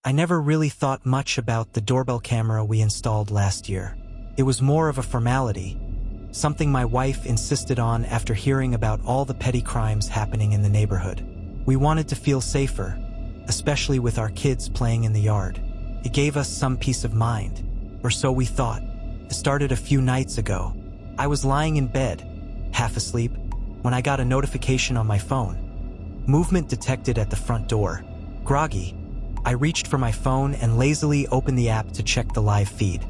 I never really thought much about the doorbell camera we installed last year. It was more of a formality, something my wife insisted on after hearing about all the petty crimes happening in the neighborhood. We wanted to feel safer, especially with our kids playing in the yard. It gave us some peace of mind, or so we thought. It started a few nights ago. I was lying in bed, half asleep, when I got a notification on my phone. Movement detected at the front door. Groggy, I reached for my phone and lazily opened the app to check the live feed.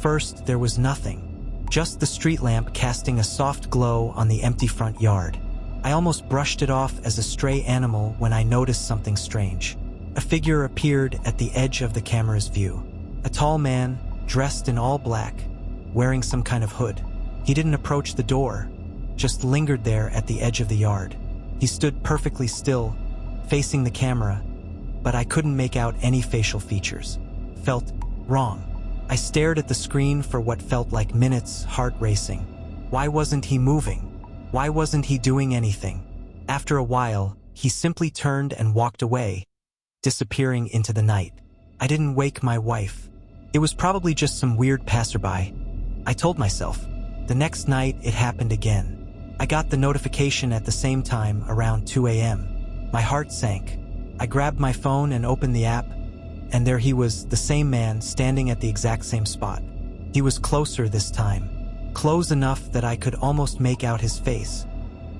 First, there was nothing. Just the street lamp casting a soft glow on the empty front yard. I almost brushed it off as a stray animal when I noticed something strange. A figure appeared at the edge of the camera's view. A tall man, dressed in all black, wearing some kind of hood. He didn't approach the door, just lingered there at the edge of the yard. He stood perfectly still, facing the camera, but I couldn't make out any facial features. Felt wrong. I stared at the screen for what felt like minutes, heart racing. Why wasn't he moving? Why wasn't he doing anything? After a while, he simply turned and walked away, disappearing into the night. I didn't wake my wife. It was probably just some weird passerby, I told myself. The next night, it happened again. I got the notification at the same time, around 2 a.m. My heart sank. I grabbed my phone and opened the app, and there he was, the same man, standing at the exact same spot. He was closer this time, close enough that I could almost make out his face,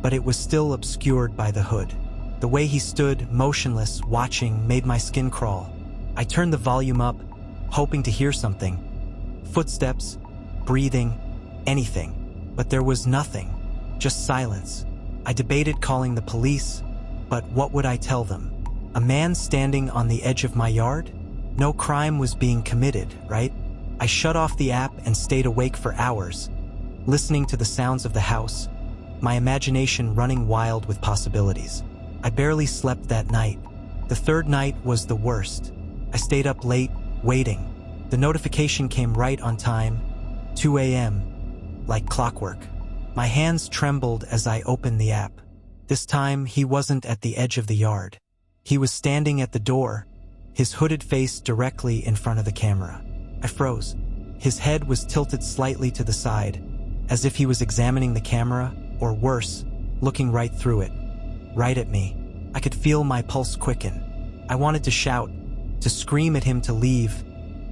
but it was still obscured by the hood. The way he stood, motionless, watching, made my skin crawl. I turned the volume up, hoping to hear something. Footsteps, breathing, anything. But there was nothing, just silence. I debated calling the police, but what would I tell them? A man standing on the edge of my yard? No crime was being committed, right? I shut off the app and stayed awake for hours, listening to the sounds of the house, my imagination running wild with possibilities. I barely slept that night. The third night was the worst. I stayed up late, waiting. The notification came right on time, 2 a.m., like clockwork. My hands trembled as I opened the app. This time, he wasn't at the edge of the yard. He was standing at the door, his hooded face directly in front of the camera. I froze. His head was tilted slightly to the side, as if he was examining the camera, or worse, looking right through it. Right at me. I could feel my pulse quicken. I wanted to shout, to scream at him to leave,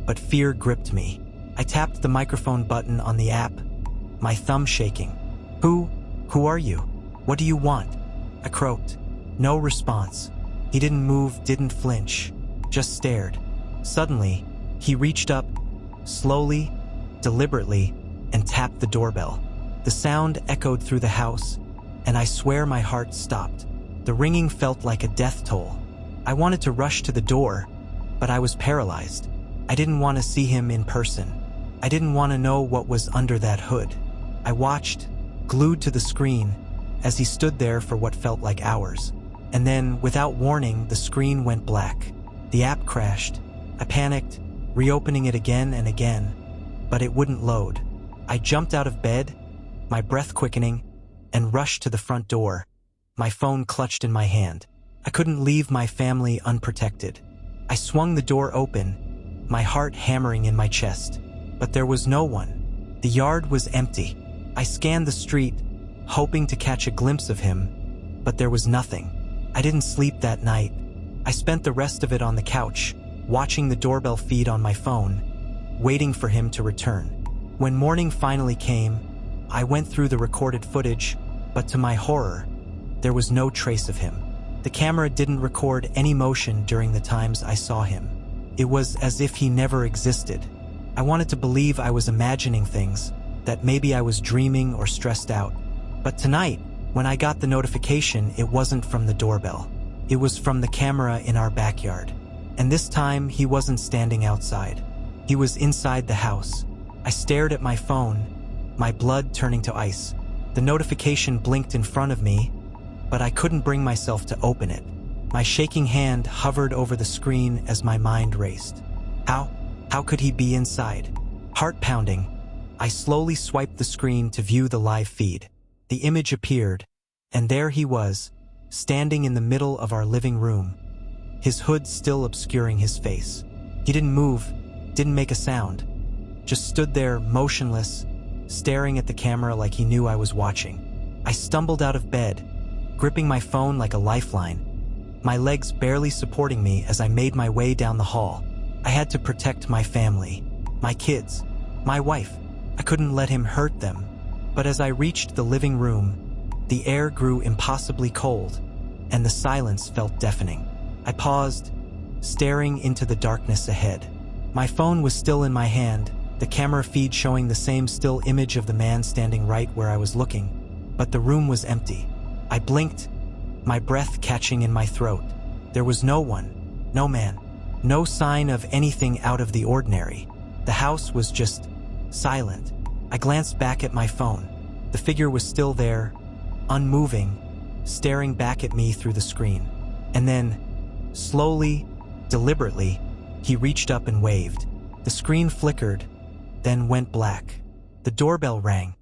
but fear gripped me. I tapped the microphone button on the app, my thumb shaking. Who are you? What do you want? I croaked. No response. He didn't move, didn't flinch, just stared. Suddenly, he reached up, slowly, deliberately, and tapped the doorbell. The sound echoed through the house, and I swear my heart stopped. The ringing felt like a death toll. I wanted to rush to the door, but I was paralyzed. I didn't want to see him in person. I didn't want to know what was under that hood. I watched, glued to the screen, as he stood there for what felt like hours. And then, without warning, the screen went black. The app crashed. I panicked, reopening it again and again, but it wouldn't load. I jumped out of bed, my breath quickening, and rushed to the front door, my phone clutched in my hand. I couldn't leave my family unprotected. I swung the door open, my heart hammering in my chest. But there was no one. The yard was empty. I scanned the street, hoping to catch a glimpse of him, but there was nothing. I didn't sleep that night. I spent the rest of it on the couch, watching the doorbell feed on my phone, waiting for him to return. When morning finally came, I went through the recorded footage, but to my horror, there was no trace of him. The camera didn't record any motion during the times I saw him. It was as if he never existed. I wanted to believe I was imagining things, that maybe I was dreaming or stressed out. But tonight, when I got the notification, it wasn't from the doorbell. It was from the camera in our backyard. And this time, he wasn't standing outside. He was inside the house. I stared at my phone, my blood turning to ice. The notification blinked in front of me, but I couldn't bring myself to open it. My shaking hand hovered over the screen as my mind raced. How could he be inside? Heart pounding, I slowly swiped the screen to view the live feed. The image appeared, and there he was, standing in the middle of our living room, his hood still obscuring his face. He didn't move, didn't make a sound, just stood there motionless, staring at the camera like he knew I was watching. I stumbled out of bed, gripping my phone like a lifeline, my legs barely supporting me as I made my way down the hall. I had to protect my family, my kids, my wife. I couldn't let him hurt them. But as I reached the living room, the air grew impossibly cold, and the silence felt deafening. I paused, staring into the darkness ahead. My phone was still in my hand, the camera feed showing the same still image of the man standing right where I was looking, but the room was empty. I blinked, my breath catching in my throat. There was no one, no man, no sign of anything out of the ordinary. The house was just silent. I glanced back at my phone. The figure was still there, unmoving, staring back at me through the screen. And then, slowly, deliberately, he reached up and waved. The screen flickered, then went black. The doorbell rang.